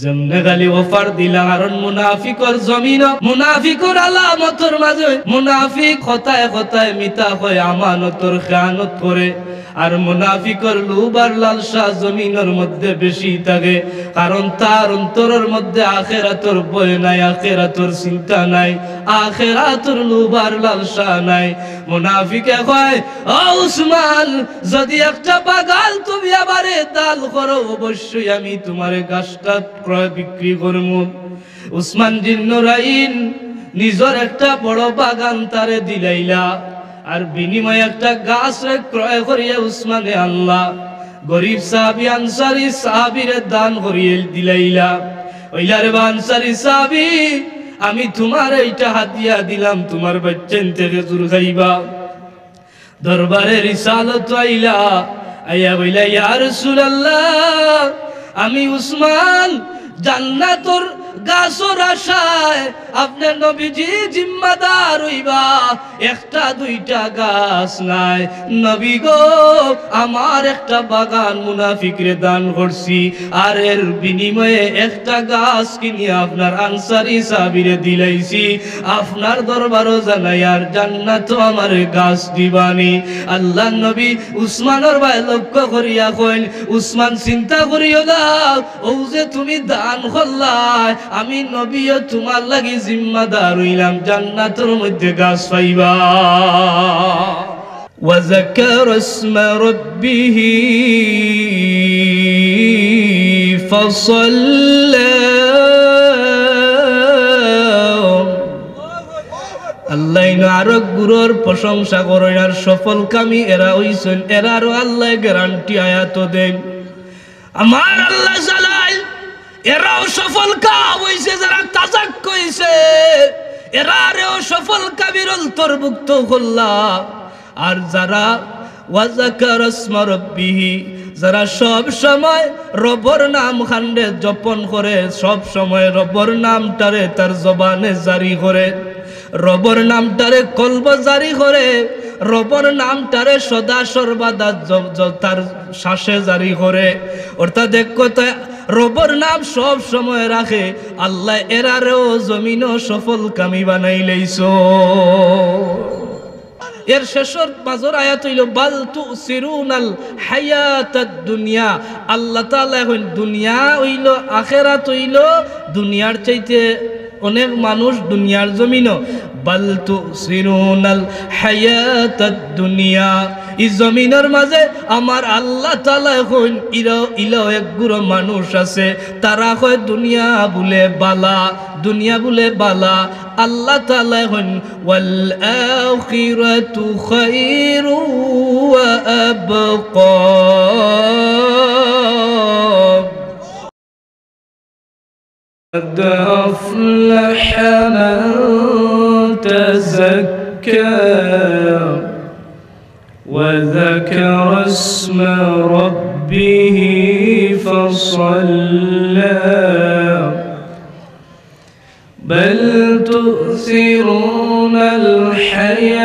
যেমনে খালি অফার দিলা, কারণ মুনাফিকর জমিন, মুনাফিকর আলামতর মাঝে মুনাফিক কথায় কথায় মিতা হয়, আমানতর খেয়ানত করে। আর মুনাফিকর লোভ আর লালসা জমিনের মধ্যে বেশি থাকে, কারণ তার অন্তরের মধ্যে আখিরাতের ভয় নাই, আখিরাতের চিন্তা নাই, আখিরাতের লোভ আর লালসা নাই। মুনাফিকে কয়, ও উসমান, যদি একটা বাগান তুমি আমারে দান করো, অবশ্যই আমি তোমারে গাছটা ক্রয় বিক্রি করব। উসমান জিন্নুরাইন নিজের একটা বড় বাগান তারে দিলাইলা, আর বিনিময়ে একটা গাছ ক্রয় করিয়া উসমানে আল্লাহ গরিব সাহাবী আনসারী সাহাবীরে দান করিয়ে দিলাইলা। ওইলারে আনসারী সাহাবী, আমি তোমার এইটা হাতিয়া দিলাম, তোমার বাচ্চান থেকে জুর খাইবা। দরবারে রিসালত আইলা, আইয়া বইলা, ইয়া রাসূলুল্লাহ, আমি উসমান জান্নাতর গাছর আশায় আপনার নবীজি জিম্মাদার হইবা, একটা দুইটা গাছ নাই। নবী গো, আমার একটা বাগান মুনাফিকরে দান করছি, আর এর বিনিময়ে একটা গাছ কিনে আপনার আনসারী সাহাবীরে দিলাইছি। আপনার দরবারও জানাই, আর জান্নাতও আমার গাছ দিবানি। আল্লাহ নবী উসমানের ভাই লক্ষ্য করিয়া কইল, উসমান চিন্তা করিও না, ও যে তুমি দান করলাই, আমি নবীও তোমার লাগি জিম্মাদার হইলাম, জান্নাতের মধ্যে গাছ পাইবা। وذكر اسم ربه فصلى। আল্লাহ আরো গুরুর প্রশংসা করেন, আর সফল কামি এরা হইছেন, এরারও আল্লাহ গ্যারান্টি আয়াত দেন। আমার আল্লাহ জালাল এরাও সফল কাম হইছে, যারা তাজাক কইছে এরারেও সফল কাবির অন্তর্ভুক্ত করলাম। আর যারা ওয়াজাকার ইসমা রাব্বিহি, যারা সব সময় রব্বর নাম খান্ডে জপন করে, সব সময় রব্বর নামটারে তার জবানে জারি করে, রব্বর নামটারে কলব জারি করে, রব্বর নামটারে সদা সর্বদা তার শ্বাসে জারি করে। অর্থাৎ এক কথা, রব্বর নাম সব সময় রাখে, আল্লাহ এরারেও জমিনও সফল কামি বানাই লইছো। এর শেষর মাজর আয়াত হইল, বাল তুসিরুনাল হায়াতাদ দুনিয়া। আল্লাহ তাআলা এখন দুনিয়া হইল, আখিরাত হইল, দুনিয়ার চাইতে অনেক মানুষ দুনিয়ার জমিনও বাল তুসিরুনাল হায়াতাদ দুনিয়া, এই জমিনের মাঝে আমার আল্লাহ তাআলা এখন ইলা এক গুরু মানুষ আছে, তারা কয় দুনিয়া বলে বালা, দুনিয়া বলে বালা। আল্লাহ তাআলা এখন ওয়াল আখিরাতু খায়রু ওয়া আবকা। قد أفلح من تزكى وذكر اسم ربه فصلى بل تؤثرون الحياة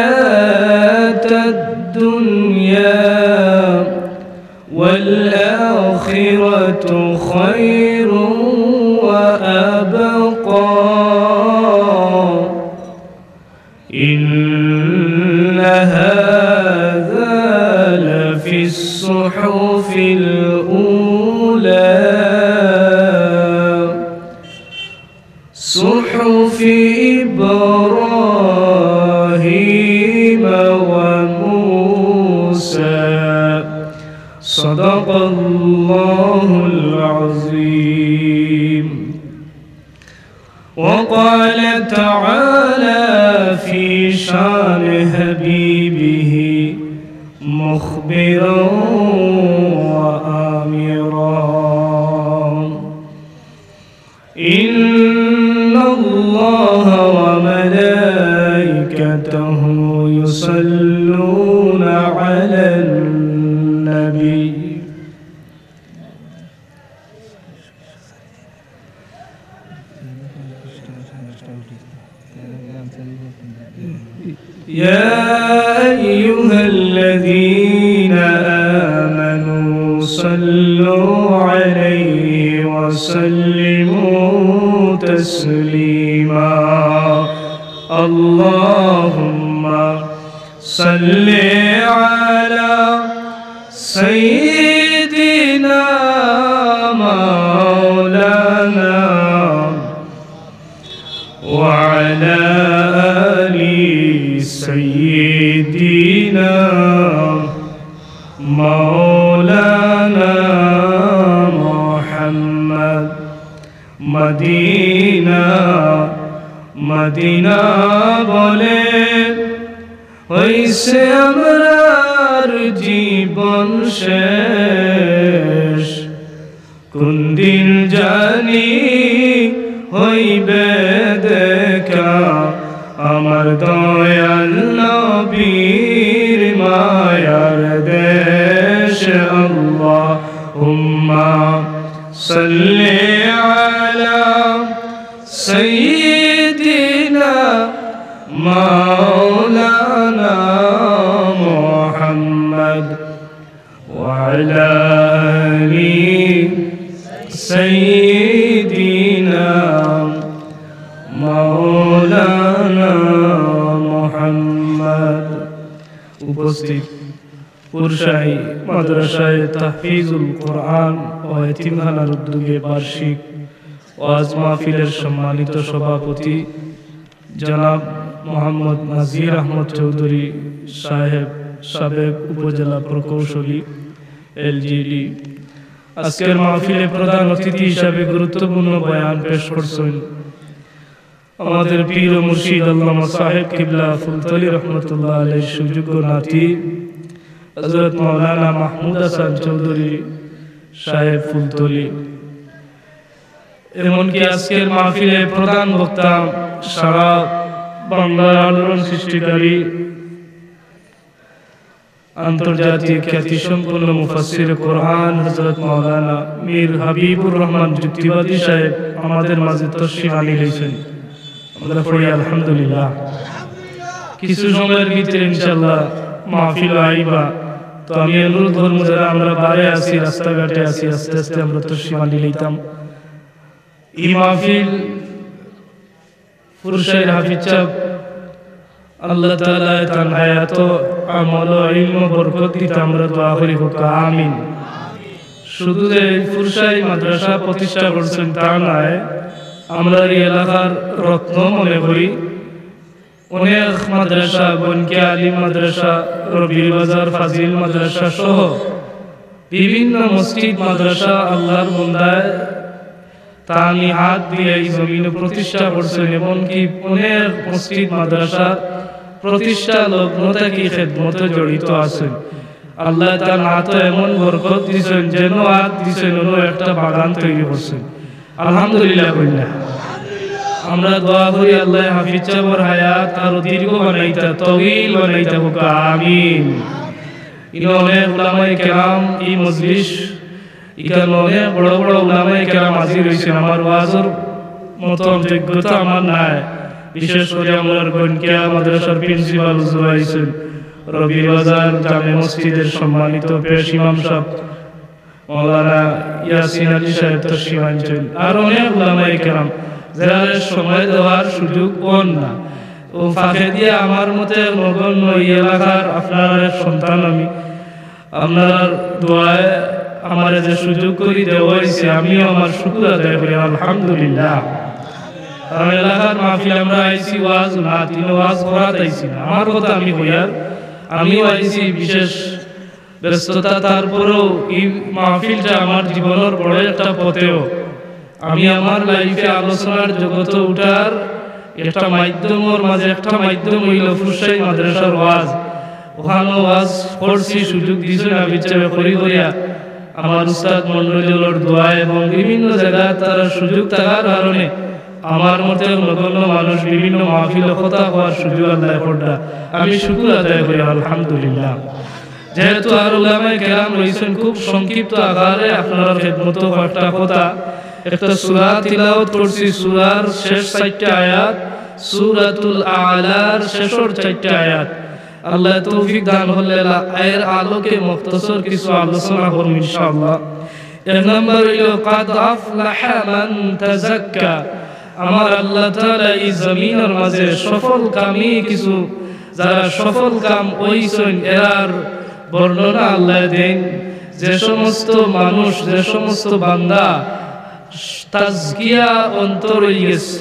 الدنيا والآخرة خير وأبقى إن هذا لفي الصحف الأولى صحف إبراهيم وموسى صدق الله العظيم. وقال تعالى في شان حبيبه مخبرا وآمرا إن الله وملائكته يصلون على النبي يا أيها الذين آمنوا صلوا عليه وسلموا وسلموا تسليما اللهم صل على سيدنا مولانا وعلى آل سيدنا مولانا محمد মদিনা বলে হইছে আমরার জীবন শেষ কোন দিন জানি হইবে দেখা আমার দয়াল নবীর মায়ার দেশ আল্লাহুম্মা সাল্লি আলা সাইয়্যিদিনা মাওলানা মুহাম্মদ ওয়া আলা আলি সাইয়্যিদিনা মাওলানা মুহাম্মদ। উপস্থিত পুরশাহী মাদ্রাসায়ে তাহফিজুল কোরআন ও এতিমখানার উদ্যোগে বার্ষিক ওয়াজ মাহফিলের সম্মানিত সভাপতি জনাব মোহাম্মদ নাজির আহমদ চৌধুরী সাহেব, সাবেক উপজেলা প্রকৌশলী এলজিডি, আজকের মাহফিলে প্রধান অতিথি হিসাবে গুরুত্বপূর্ণ বয়ান পেশ করছেন আমাদের পীর ও মুর্শিদ আল্লামা সাহেব কিবলা ফুলতলি রহমতুল্লাহ আলাইহির সুযোগ্য নাতি হযরত মাওলানা মাহমুদ হাসান চৌধুরী সাহেব ফুলতলি। এমনকি আজকের মাহফিলে প্রধান বক্তা সারা বাংলার আলোড়ন সৃষ্টিকারী আন্তর্জাতিক খ্যাতিসম্পন্ন মুফাসসির কোরআন হযরত মাওলানা মীর হাবিবুর রহমান যুক্তিবাদী সাহেব আমাদের মাঝে তশরিফ আনিয়েছেন। আমরা পড়ি আলহামদুলিল্লাহ। কিছু সময়ের ভিতরে ইনশাআল্লাহ মাহফিল আইবা, তো আমি অনুরোধ করব যারা আমরা বাইরে আছি, রাস্তাঘাটে আছি, আস্তে আস্তে আমরা তশরিফ আনিয়ে লইতাম। এই মাহফিল পুরুষের হাফিজ সাহেব আল্লাহ তাআলা তার হায়াত আমল ও ইলম বরকত দিতে আমরা দোয়া করি হোক আমিন। শুধু যে পুরুষাই মাদ্রাসা প্রতিষ্ঠা করছেন তা নয়, আমরা এই এলাকার রত্ন মনে করি। অনেক মাদ্রাসা, বনকিয়া আলিম মাদ্রাসা, রবির বাজার ফাজিল মাদ্রাসা সহ বিভিন্ন মসজিদ মাদ্রাসা আল্লাহর বান্দায় তানি হাত দিয়ে এই জমিনে প্রতিষ্ঠা করছেন। এমনকি অনেক মসজিদ মাদ্রাসা প্রতিষ্ঠা লগ্ন থেকে খেদমতে জড়িত আছেন। আল্লাহ তার হাতে এমন বরকত দিয়েছেন, যেন হাত দিয়েছেন অন্য একটা বাগান তৈরি করছেন। আলহামদুলিল্লাহ কইনা আমরা দোয়া করি আল্লাহ হাফিজ সাহেবের হায়াত আরো দীর্ঘ বানাইতা, তওয়িল বানাইতা হোক আমিন। ইনো অনেক উলামায়ে কেরাম এই মজলিস, এখানে অনেক বড় বড় উলামায়ে কেরাম হাজির হয়েছেন। আমার ওয়াজের মতো যোগ্যতা আমার নাই, বিশেষ করে আমার গনকিয়া মাদ্রাসার প্রিন্সিপাল হুজুর আইছেন, রবির বাজার জামে মসজিদের সম্মানিত পেশ ইমাম সাহেব মাওলানা ইয়াসিন আলী সাহেব তশরিফ আনছেন, আর অনেক উলামায়ে কেরাম যারা সময় দেওয়ার সুযোগ পান না। ও ফাঁকে দিয়ে আমার মতে নগণ্য এই এলাকার আপনার সন্তান আমি, আপনার দোয়ায় আমার যে সুযোগ করে দেওয়া হয়েছে, আমিও আমার শুকর আদায় করি আলহামদুলিল্লাহ। কারণ এলাকার মাহফিল আমরা আইসি ওয়াজ না, তিনি ওয়াজ করাতে আইসি না, আমার কথা আমি হইয়ার আমিও আইসি বিশেষ ব্যস্ততা। তারপরেও এই মাহফিলটা আমার জীবনের বড় একটা পথেও আমি আমার লাইফে আলোচনার জগতে উঠার একটা মাধ্যমের মাঝে একটা মাধ্যম হইল ফুরসাই মাদ্রাসার ওয়াজ। ওখানে ওয়াজ করছি, সুযোগ দিয়েছেন হাফিজ সাহেব করি করিয়া আমার উস্তাদ মন্ডলীর দোয়া এবং বিভিন্ন জায়গায় তারা সুযোগ থাকার কারণে আমার মতে নগণ্য মানুষ বিভিন্ন মাহফিল কথা হওয়ার সুযোগ আদায় করটা আমি শুকর আদায় করি আলহামদুলিল্লাহ। যেহেতু আর উলামায়ে কেরাম রয়েছেন, খুব সংক্ষিপ্ত আকারে আপনার খেদমত একটা কথা, একটা সূরা তিলাওয়াত করছি, সূরার শেষ 4টা আয়াত, সূরাতুল আলার শেষের 4টা আয়াত। আল্লাহ তৌফিক দান করলে এর আলোকে মুখতাসর কিছু আলোচনা করব ইনশাআল্লাহ। এক নম্বর হইল কাদ আফলাহা মান তাযাক্কা। আমার আল্লাহ তাআলা এই জমিনের মাঝে সফল কামী কিছু যারা সফল কাম হইছেন এর বর্ণনা আল্লাহ দেন। যে সমস্ত মানুষ, যে সমস্ত বান্দা তাজকিয়া অন্তর হয়ে গেছে,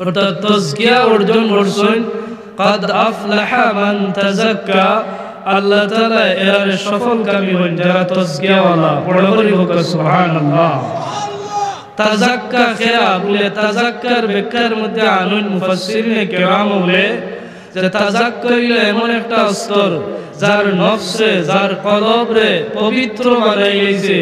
অর্থাৎ তাজকিয়া অর্জন করছেন, কাদ আফলাহা মান তাযাক্কা, আল্লাহ তাআলা এর সফল কামী হন যারা তাজকিয়াওয়ালা। বড় করে হোক সুবহানাল্লাহ। তাযাক্কা খেরা বলে, তাযাক্কার ব্যাখ্যার মধ্যে আনুন মুফাসসিরিনে কেরাম বলে যে তাযাক্কা হইল এমন একটা স্তর যার নফসে, যার কলবরে পবিত্র বানাই লইছে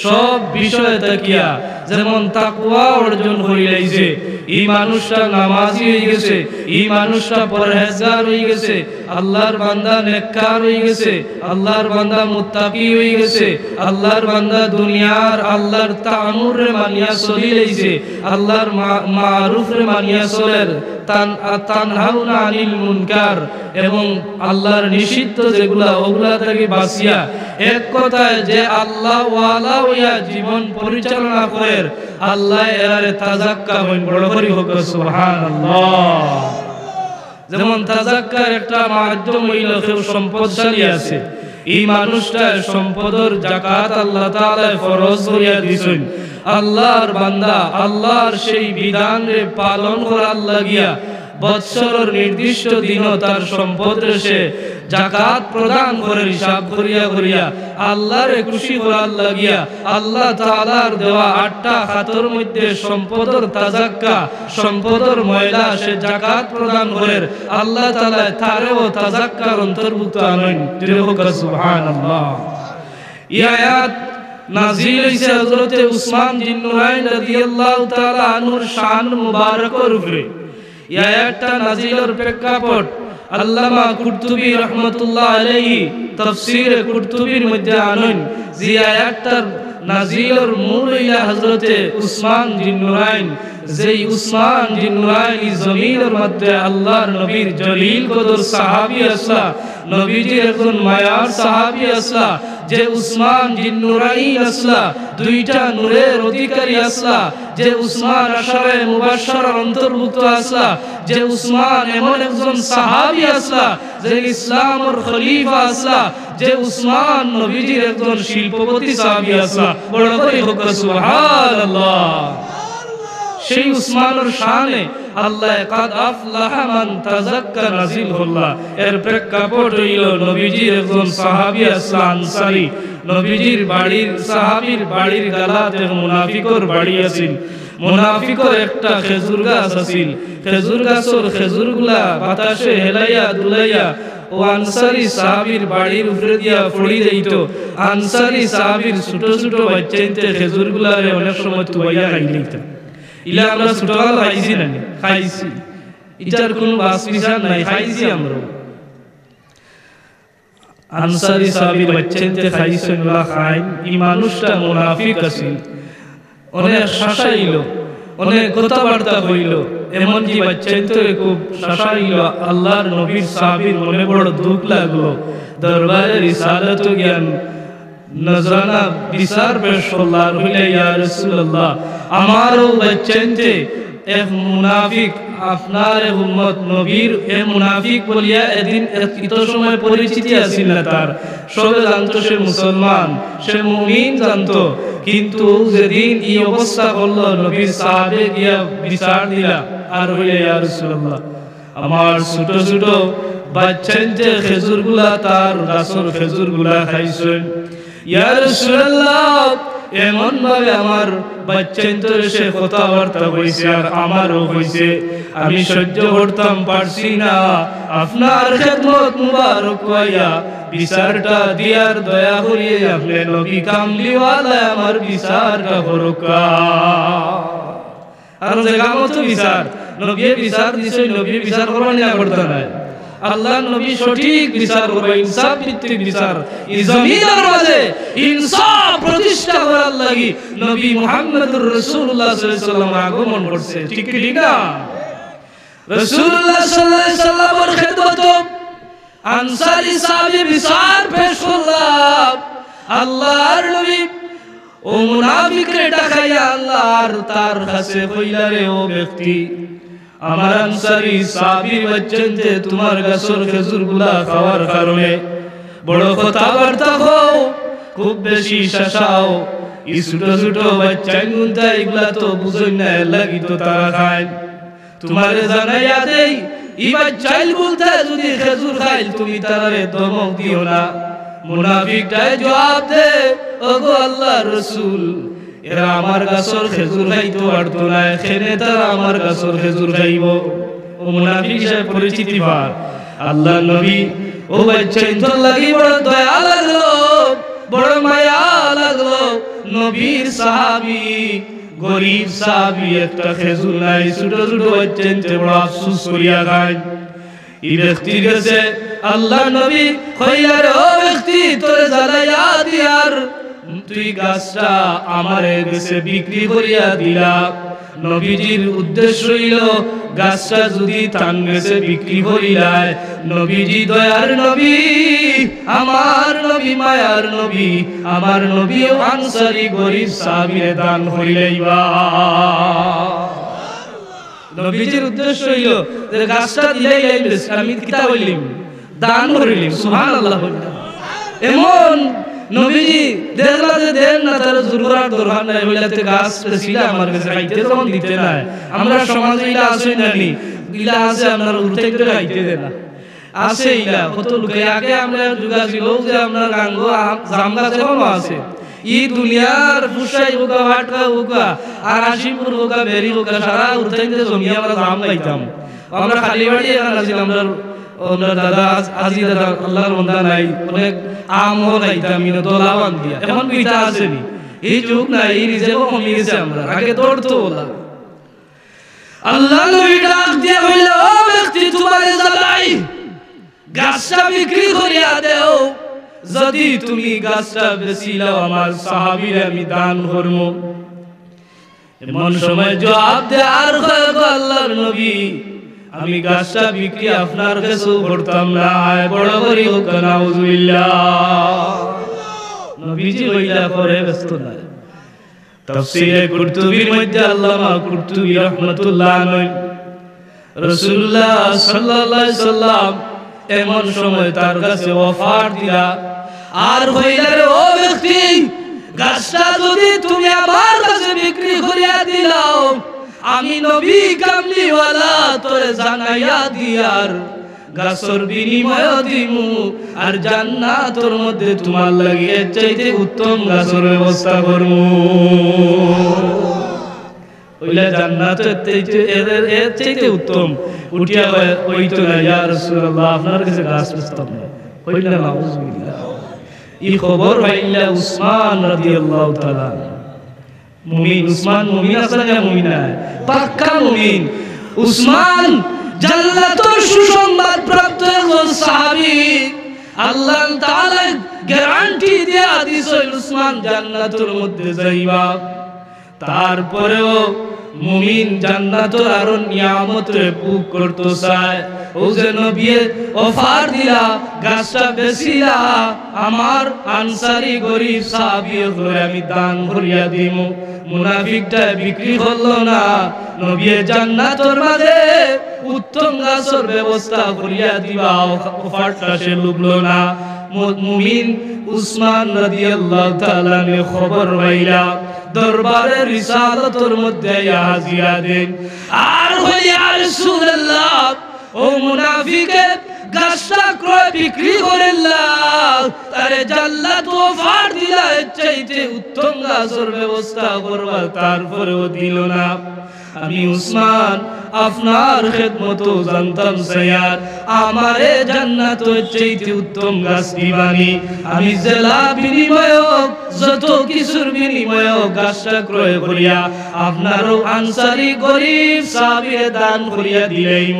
সব বিষয় তাকিয়া। যেমন তাকওয়া অর্জন হয়ে লইছে, এই মানুষটা নামাজি হয়ে গেছে, এই মানুষটা পরহেজগার হয়ে গেছে, আল্লাহর বান্দা নেককার হয়ে গেছে, আল্লাহর বান্দা মুত্তাকি হয়ে গেছে, আল্লাহর বান্দা দুনিয়ার আল্লাহর তা'মুরে মানিয়া চলি লইছে, আল্লাহর মারুফরে মানিয়া চলের, তানহাউনা আনিল মুনকার, এবং আল্লাহর নিষিদ্ধ যেগুলা ওগুলা থেকে বাঁচিয়া এক কথায় যে আল্লাহ ওয়ালা হইয়া জীবন পরিচালনা করে আল্লাহ এরারে তাযাক্কা হইন। বড় করে হোক সুবহানাল্লাহ। যেমন তাযাক্কার একটা মাধ্যম হইল কেউ সম্পদশালী আছে, এই মানুষটা সম্পদের যাকাত আল্লাহ তাআলা ফরজ করিয়া দিয়েছেন। আল্লাহর বান্দা আল্লাহর সেই বিধানরে পালন করার লাগিয়া বৎসরের নির্দিষ্ট দিনও তার সম্পদের সে যাকাত প্রদান করে হিসাব করিয়া করিয়া আল্লাহরে খুশি করার লাগিয়া আল্লাহ তাআলার দেওয়া 8টা খাতের মধ্যে সম্পদের তাযাক্কা, সম্পদের ময়লা সে যাকাত প্রদান করে আল্লাহ তাআলা তারেও তাযাক্কার অন্তর্ভুক্ত আনেন। সুবহানাল্লাহ। এই আয়াত নাযিল হইছে হযরতে উসমান বিন নুরাইন রাদিয়াল্লাহু তাআলা আনহুর শান মুবারকের উপরে। এই আয়াতটা নাযিলের প্রেক্ষাপট আল্লামা কুরতুবী রাহমাতুল্লাহ আলাইহি তাফসীরে কুরতুবীর মধ্যে আনেন যে আয়াতটার নাযিলের মূল হইলা হযরতে উসমান বিন নুরাইন। যেই উসমান বিন নুরাইন এই জমিনের মধ্যে আল্লাহর নবীর জলিল কদর সাহাবী আসলা, নবীজির একজন মায়ার সাহাবী আসলা, যে উসমান বিন নুরাইন আসলা, দুইটা নূরের অধিকারী আসলা, যে উসমান আশারে মুবাশশারার অন্তর্ভুক্ত আসলা, যে উসমান এমন একজন সাহাবী আসলা যে ইসলামের খলিফা আসলা, যে উসমান নবীজির একজন শিল্পপতি সাহাবী আসলা। বড় করে হোক সুবহানাল্লাহ। সেই উসমানের শানে আল্লাহ কাদ আফলাহা মান তাযাক্কা নাযিল হল্লা। এর প্রেক্ষাপট হইল নবীজির একজন সাহাবী আসলা আনসারী, নবীজির বাড়ির সাহাবীর বাড়ির গালাতে মুনাফিকর বাড়ি আছিল। মুনাফিকর একটা খেজুর গাছ আছিল, খেজুর গাছের খেজুরগুলা বাতাসে হেলাইয়া দুলাইয়া ও আনসারী সাহাবীর বাড়ির উপরে দিয়া পড়ি যাইত। আনসারী সাহাবীর ছোট ছোট বাচ্চাইতে খেজুরগুলারে অনেক সময় তুবাইয়া খাই নিত। ইলা আমরা ছোটকাল খাইছি না? খাইছি, এটার কোনো বাস বিচার নাই, খাইছি আমরা। আনসারী সাহাবীর বাচ্চাইতে খাইছেন বা খাইন। এই মানুষটা মুনাফিক আছিল, অনেক শাসাইল, অনেক কথাবার্তা হইল, এমনকি বাচ্চাইতে খুব শাসাইল। আল্লাহর নবীর সাহাবীর মনে বড় দুঃখ লাগলো। দরবারে রিসালাত জ্ঞান নজরানা বিচার পেশ করলার হইলে, ইয়া রাসূলুল্লাহ আমারও বাচ্চাইতে এক মুনাফিক আপনার উম্মত নবীর এ মুনাফিক বলিয়া এদিন এত সময় পরিচিতি আছিল না তার। সবে জানতো সে মুসলমান, সে মুমিন জানতো, কিন্তু যেদিন এই অবস্থা করলো নবীর সাহাবে গিয়া বিচার দিলা আর হইলে, ইয়া রাসূলুল্লাহ আমার ছোট ছোট বাচ্চাইতে খেজুরগুলা তার গাছের খেজুরগুলা খাইছেন। ইয়া রাসূলুল্লাহ এমন ভাবে আমার বাচ্চাইতে সে কথাবার্তা হইছে আর আমারও হইছে, আমি সহ্য করতাম পারছি না। আপনার খেদমত মুবারক হইয়া বিচারটা দিয়ার দয়া করিয়ে আপনি নবী কামলিওয়ালা আমার বিচারটা করুকা। আর জায়গা মতো বিচার নবী বিচার দিছে, নবী বিচার করবা না করতে নাই। আল্লাহ নবী সঠিক বিচার করবে, ইনসাফ ভিত্তিক বিচার। এই জমিনের মাঝে ইনসাফ প্রতিষ্ঠা করার লাগি নবী মুহাম্মদুর রাসূলুল্লাহ সাল্লাল্লাহু আলাইহি ওয়াসাল্লাম আগমন করছে। ঠিক কি না? রাসূলুল্লাহ সাল্লাল্লাহু আলাইহি ওয়াসাল্লামের খেদমত আনসারী সাহাবী বিচার পেশ করলাম। আল্লাহর নবী ও মুনাফিকরে ডাকাইয়া আল্লাহ আর তার কাছে কইলা রে ও ব্যক্তি আমার আনসারী সাহাবী বলছেন যে তোমার গাছের খেজুরগুলা খাওয়ার কারণে বড় কথাবার্তা হও, খুব বেশি শাসাও, এই ছোট ছোট বাচ্চা গুনতা এগুলা তো বুঝই না, লাগি তো তারা খায়। তোমারে জানাইয়া দেই এই বাচ্চাইল বলতে যদি খেজুর খাইল তুমি তারারে ধমক দিও না। মুনাফিকটাই জবাব দে ওগো আল্লাহর রাসূল এরা আমার গাছের খেজুর খাইতো পারতো না, এখানে তারা আমার গাছের খেজুর খাইব। ও মুনাফিক হিসেবে পরিচিতি পার আল্লাহ নবী ও বাচ্চা ইন্তর লাগি বড় দয়া লাগলো, বড় মায়া লাগলো। নবীর সাহাবী গরিব সাহাবী একটা খেজুর নাই, ছোট ছোট বাচ্চা ইনতে বড় আফসোস করিয়া খায়। এই ব্যক্তির কাছে আল্লাহ নবী কইলা রে ও ব্যক্তি তোরে জ্বালাইয়া দিয়ার তুই গাছটা আমারে কাছে বিক্রি করিয়া দিলা। নবীজির উদ্দেশ্য হইল গাছটা যদি তান কাছে বিক্রি করিলায়, নবীজি দয়ার নবী, আমার নবী মায়ার নবী, আমার নবী আনসারী গরিব সাহাবীরে দান করিলাইবা। নবীজির উদ্দেশ্য হইল যে গাছটা দিলেই আমি কিতা বললিম দান করিলিম। সুবহানাল্লাহ। এমন নবীজি দেখলা যে দেন না তার জোর করার দরকার নাই, বইলাতে গাছ ছিলা আমার কাছে খাইতে যখন দিতে নাই। আমরা সমাজে ইলা আছে না নি, ইলা আছে আপনার উঠতে করে খাইতে দেয় না, আছে ইলা কত লোকে আগে আমরা যুগা ছিল যে আপনার গাঙ্গো জাম গাছ এখনো আছে। এই দুনিয়ার ফুসাই হোকা ভাটকা হোকা আর আশিপুর হোকা বেরি হোকা সারা উঠতে জমিয়ে আমরা জাম খাইতাম। আমরা খালি বাড়ি এখানে আছিলাম, আমরা দাদা আজি দাদা আল্লাহর বান্দা নাই, অনেক আমও খাইতাম দোলাওয়ান দিয়া। এখন পিঠা আসেনি, এই যুগ নাই, এই রিজেও কমে গেছে। আমরা আগে দৌড়তো বলা আল্লাহ নবী ডাক দিয়ে হইল ও ব্যক্তি তোমারে জ্বালাই গাছটা বিক্রি করিয়া দেও, যদি তুমি গাছটা বেচি লাও আমার সাহাবীরে আমি দান করব। এমন সময় জবাব দে আর আল্লাহর নবী আমি গাছটা বিক্রি আপনার কাছে করতাম না, বড় করি হোক নাউজুবিল্লাহ। নবীজি কইলা করে ব্যস্ত না। তাফসীরে কুরতুবীর মধ্যে আল্লামা কুরতুবী রাহমাতুল্লাহ আলাইহি রাসূলুল্লাহ সাল্লাল্লাহু আলাইহি সাল্লাম এমন সময় তার কাছে অফার দিলা আর কইলা রে ও ব্যক্তি গাছটা যদি তুমি আমার কাছে বিক্রি করিয়া দিলাও, আমি নবী কামলিওয়ালা তোরে জানাইয়া দিয়ার গাছর বিনিময় দিমু আর জান্নাতের মধ্যে তোমার লাগি এর চাইতে উত্তম গাছর ব্যবস্থা করমু। ওইলা জান্নাতের চাইতে এর চাইতে উত্তম উঠিয়া হইতো না। ইয়া রাসূলুল্লাহ আপনার কাছে গাছ প্রস্তাব না। কইলা নাউজুবিল্লাহ। এই খবর পাইলা উসমান রাদিয়াল্লাহু তাআলা, মুমিন উসমান, মুমিন আসলে না মুমিন না, পাক্কা মুমিন উসমান জান্নাতের সুসংবাদ প্রাপ্ত একজন সাহাবী। আল্লাহ তাআলা গ্যারান্টি দিয়া দিছে উসমান জান্নাতের মধ্যে যাইবা। তারপরেও মুমিন জান্নাতের আরো নিয়ামতে ভোগ করতে চায়। ও যে নবী অফার দিলা গাছটা বেচিলা আমার আনসারী গরিব সাহাবী করে আমি দান করিয়া দিমু। মুনাফিকটা বিক্রি করলো না, নবী জান্নাতের মাঝে উত্তম গাছের ব্যবস্থা করিয়া দিবা অফারটা সে লুবলো না। মুমিন উসমান রাদিয়াল্লাহু তাআলা খবর পাইলা দরবারে রিসালাতের মধ্যে হাজিরা দেন আর ইয়া রাসূলুল্লাহ ও মুনাফিকে গাছটা ক্রয় বিক্রি করিল্লাহ তারে জান্নাত অফার দিলা চাইতে উত্তম গাছের ব্যবস্থা করবা, তারপরেও দিল না। আমি উসমান আপনার খেদমত জানতাম স্যার, আমারে জান্নাত চাইতে উত্তম গাছ দিবানি। আমি জেলা বিনিময় যত কিছুর বিনিময় গাছটা ক্রয় করিয়া আপনারও আনসারী গরিব সাহাবীরে দান করিয়া দিলাইম।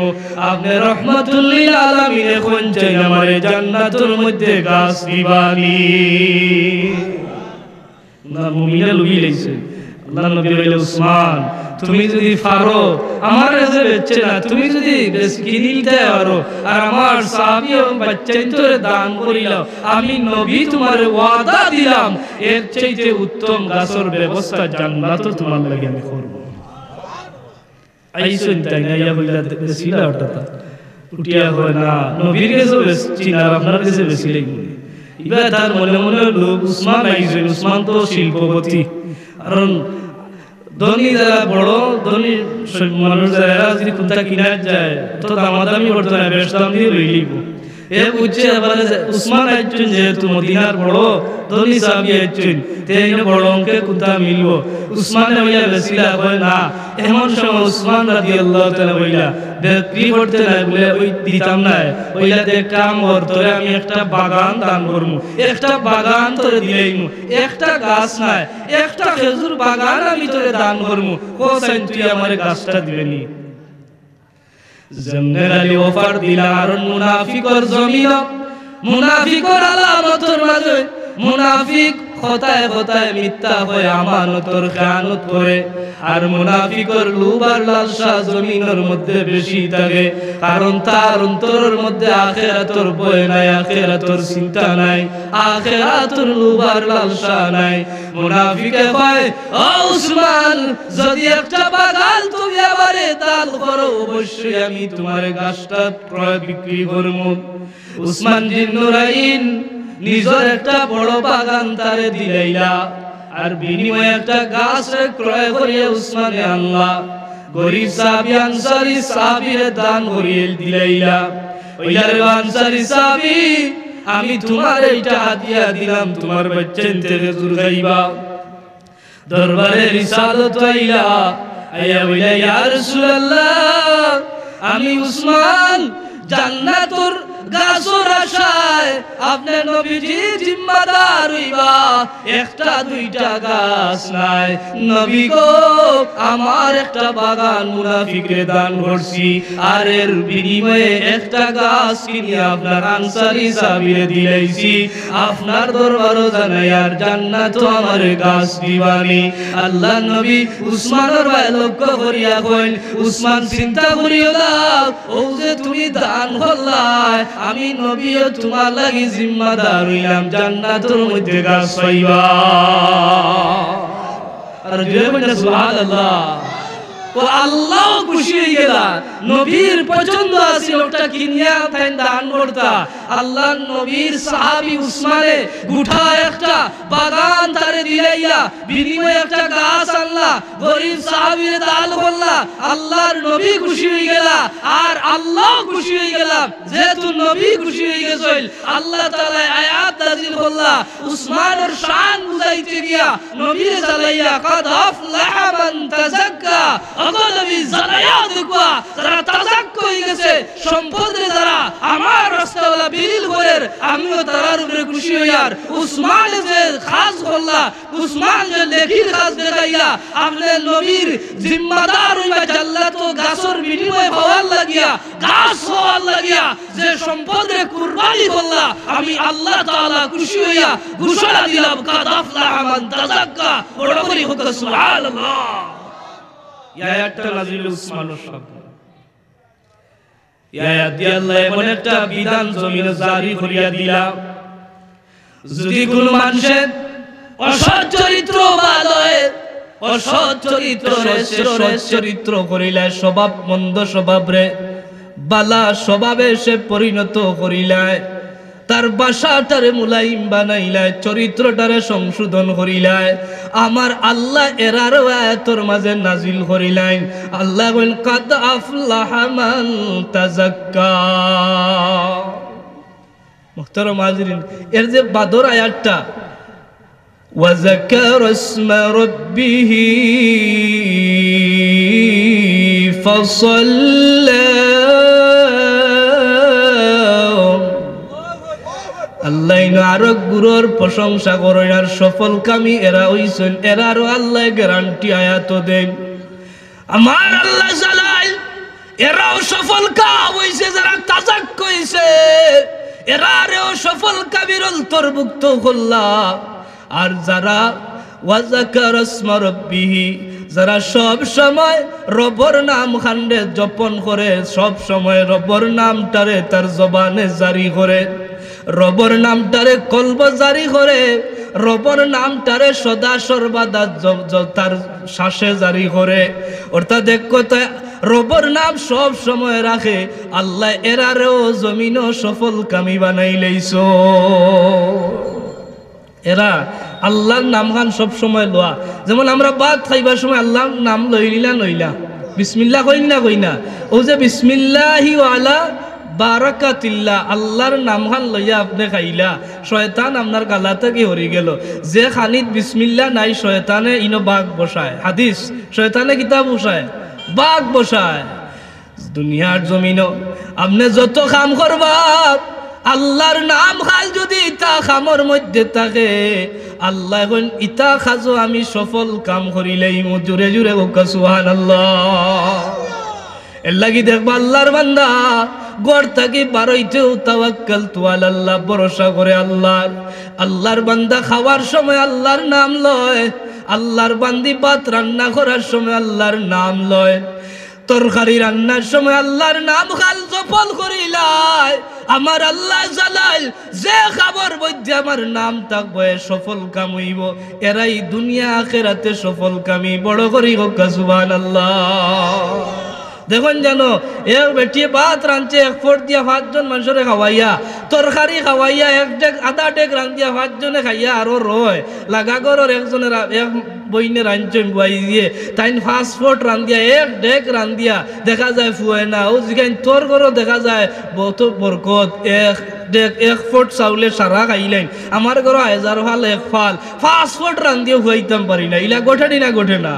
আপনি রহমাতুল লিল আলামিনে কোন চাই আমারে জান্নাতের মধ্যে গাছ দিবানি। না মুমিনে লুই লইছে আল্লাহ নবী বলে উসমান তুমি যদি পারো আমার কাছে বেচে না, তুমি যদি কিনিতে পারো আর আমার সাহাবী এবং বাচ্চাই তোরে দান করিলাম, আমি নবী তোমার ওয়াদা দিলাম এর চাইতে উত্তম গাছের ব্যবস্থা জান্নাত তোমার লাগে আমি করব। আইসুন তাই না ইয়া বইলা বেশিলা ওটা উঠিয়া হয় না নবীর কাছে বেশি না আপনার কাছে বেশি লাগবে। এবার তার মনে মনে লোক উসমান আইসুন, উসমান তো শিল্পপতি, কারণ ধনী যারা বড় ধনী মানুষ যারা যদি কোনটা কিনা যায় তো দামাদামি করতে না, বেশ দাম দিয়ে লই লিব। এ বুঝছে আবার উসমান আইছেন যেহেতু মদিনার বড় ধনী সাহাবী আইছেন তেইন বড় অঙ্কে কোনটা মিলব। উসমান হইয়া বেশিলা হয় না, এমন সময় উসমান রাদিয়াল্লাহু তাআলা হইলা বিক্রি করতে না বলে ওই দিতাম না, হইলা দেখ কাম কর তোরে আমি একটা বাগান দান করমু, একটা বাগান তোরে দিলাইমু, একটা গাছ নাই একটা খেজুর বাগান আমি তোরে দান করমু, কোসাইন তুই আমারে গাছটা দিবেনি। জমনেরালি অফার দিলা আর মুনাফিকর জমিন, মুনাফিকর আলামতর মাঝে মুনাফিক কথায় কথায় মিথ্যা হয়ে আমানতর খেয়ানত করে, আর মুনাফিকর লোভ আর লালসা জমিনের মধ্যে বেশি থাকে, কারণ তার অন্তরের মধ্যে আখিরাতের ভয় নাই, আখিরাতের চিন্তা নাই, আখিরাতের লোভ আর লালসা নাই। মুনাফিকে কয় ও উসমান যদি একটা বাগান তুমি আমারে দান করো অবশ্যই আমি তোমার গাছটা ক্রয় বিক্রি করব। উসমান বিন নুরাইন নিজের একটা বড় বাগান তারে দিলাইলা আর বিনিময়ে একটা গাছ ক্রয় করিয়ে উসমানে আল্লাহ গরিব সাহাবী আনসারী সাহাবীরে দান করিয়ে দিলাইলা। ওইলারে আনসারী সাহাবী আমি তোমার এইটা হাদিয়া দিলাম, তোমার বাচ্চা থেকে জুরগাইবা। দরবারে রিসালত আইলা আইয়া বইলা ইয়া রাসূলুল্লাহ আমি উসমান জান্নাতুর গাছর আশায় আপনার নবীজি জিম্মাদার হইবা, একটা দুইটা গাছ নাই। নবী গো আমার একটা বাগান মুনাফিকরে দান করছি আর এর বিনিময়ে একটা গাছ কিনে আপনার আনসারী সাহাবীরে দিলাইছি, আপনার দরবারও জানাই আর জান্নাতও আমার গাছ দিবানি। আল্লাহ নবী উসমানের ভাই লক্ষ্য করিয়া কইল উসমান চিন্তা করিও না, ও যে তুমি দান করলাই আমি নবীও তোমার লাগি জিম্মাদার হইলাম, জান্নাতের মধ্যে গাছ পাইবা। আর জয় বলে সুবহানাল্লাহ। ও আল্লাহ খুশি হয়ে গেলা, নবীর পছন্দ আছে ওটা কিনিয়া তাই দান করতা। আল্লাহ নবীর সাহাবী উসমানে গুঠা একটা বাগান তারে দিলাইয়া বিনিময়ে একটা গাছ আল্লাহ গরিব সাহাবীরে দান করলা। আল্লাহর নবী খুশি হয়ে গেলা আর আল্লাহ খুশি হয়ে গেলা। যেহেতু নবী খুশি হয়ে গেছিল আল্লাহ তাআলা আয়াত নাযিল করলা উসমানের শান বুঝাইতে গিয়া নবীরে জ্বালাইয়া কাদ আফলাহা মান তাযাক্কা, নবী জানাইয়া দেখবা যারা তাযাক্কা হয়ে গেছে সম্পদের যারা আমার রাস্তাওয়ালা বিলিল করের আমিও তারার উপরে খুশি হইয়ার। উসমান যে খাস করলা, উসমান যে লেখির খাস দেখাইয়া আপনার নবীর জিম্মাদার হইবা জাল্লাত গাছর বিনিময়ে পাওয়ার লাগিয়া গাছ হওয়ার লাগিয়া যে সম্পদের কুরবানি করলা আমি আল্লাহ তাআলা খুশি হইয়া ঘোষণা দিলাম কাদ আফলাহা মান তাযাক্কা। বড় করে হোক সুবহানাল্লাহ। এই আয়াতটা নাযিল উসমানের শব্দ। এই আয়াত দিয়ে আল্লাহ এমন একটা বিধান জমিনে জারি করিয়া দিলা, যদি কোন মানুষের অসৎ চরিত্র ভালোয় অসৎ চরিত্র চরিত্র করিলে স্বভাব মন্দ স্বভাবরে বালা স্বভাবে সে পরিণত করিলায়, তার বাসাটারে মুলাইম বানাইলায়, চরিত্রটারে সংশোধন করিলায়, আমার আল্লাহ এরার আয়াতের মাঝে নাজিল করিলেন। আল্লাহ বলেন কাদ আফলাহা মান তাযাক্কা। মুহতারাম হাজিরিন, এর যে বাদর আয়াতটা ওয়া যাকারা ইসমা রাব্বিহি ফাসাল্লা, আল্লাহ আরো গুরুর প্রশংসা করেন আর সফল কামি এরা হইছেন, এরারও আল্লাহ গ্যারান্টি আয়াত দেন। আমার আল্লাহ জালাল এরাও সফল কাম হইছে, যারা তাযাক্কা হইছে এরারও সফল কাবির অন্তর্ভুক্ত করলা। আর যারা ওয়া যাকারা ইসমা রাব্বিহি, যারা সব সময় রব্বর নাম খান্ডে জপন করে, সব সময় রব্বর নামটারে তার জবানে জারি করে, রব্বর নামটারে কলব জারি করে, রব্বর নামটারে সদা সর্বদা তার শ্বাসে জারি করে। অর্থাৎ এক কথায় রব্বর নাম সব সময় রাখে, আল্লাহ এরারেও জমিনও সফল কামি বানাই লইছো। এরা আল্লাহর নাম খান সব সময় লোয়া। যেমন আমরা ভাত খাইবার সময় আল্লাহর নাম লইলা নইলা, বিসমিল্লাহ কইন না কই না, ও যে বিসমিল্লাহি ওয়ালা বারাকাতিল্লাহ, আল্লাহর নাম খান লইয়া আপনি খাইলা, শয়তান আপনার গালা থেকে হরি গেল। যে খানিত বিসমিল্লাহ নাই শয়তানে ইনো বাঘ বসায়, হাদিস, শয়তানে কিতাব বসায়, বাঘ বসায়। দুনিয়ার জমিনও আপনি যত কাম করবা, আল্লাহর নাম খাল যদি ইতা খামর মধ্যে থাকে, আল্লাহ এখন ইতা খাজো আমি সফল কাম করিলেই জুড়ে জুড়ে হোকা সুবহানাল্লাহ। এর লাগি দেখবা আল্লাহর বান্দা গড় থাকি বারইতেও তাওয়াক্কালতু আলাল্লাহ, ভরসা করে আল্লাহর। আল্লাহর বান্দা খাওয়ার সময় আল্লাহর নাম লয়, আল্লাহর বান্দি ভাত রান্না করার সময় আল্লাহর নাম লয়, তরকারি রান্নার সময় আল্লাহর নাম খাল জপল করিলাই। আমার আল্লাহ জালাল যে খাবার মধ্যে আমার নাম থাকবে সফল কাম হইব, এরাই দুনিয়া আখিরাতে সফল কামি। বড় করি হোক সুবহানাল্লাহ। দেখুন জানো এক বেটি ভাত রাঁধছে, এক ফোট দিয়া 5 জন মানুষরে খাওয়াইয়া, তরকারি খাওয়াইয়া এক ডেক আধা ডেক রান্ধিয়া 5 জনে খাইয়া আরো রয় লাগা গরর একজনের এক বইনে রাঁধছেন বুয়াই দিয়ে, তাই 5 ফোট রান্ধিয়া এক ডেক রান্ধিয়া দেখা যায় ফুয়ে না। ও যেখানে তোর ঘরও দেখা যায় বহুত বরকত, এক ডেক 1 ফোট চাউলে সারা খাইলেন। আমার ঘর 1000 ফাল 1 ফাল 5 ফোট রান্ধিয়া খুয়াইতাম পারি না, ইলা গোঠে না গোঠে না।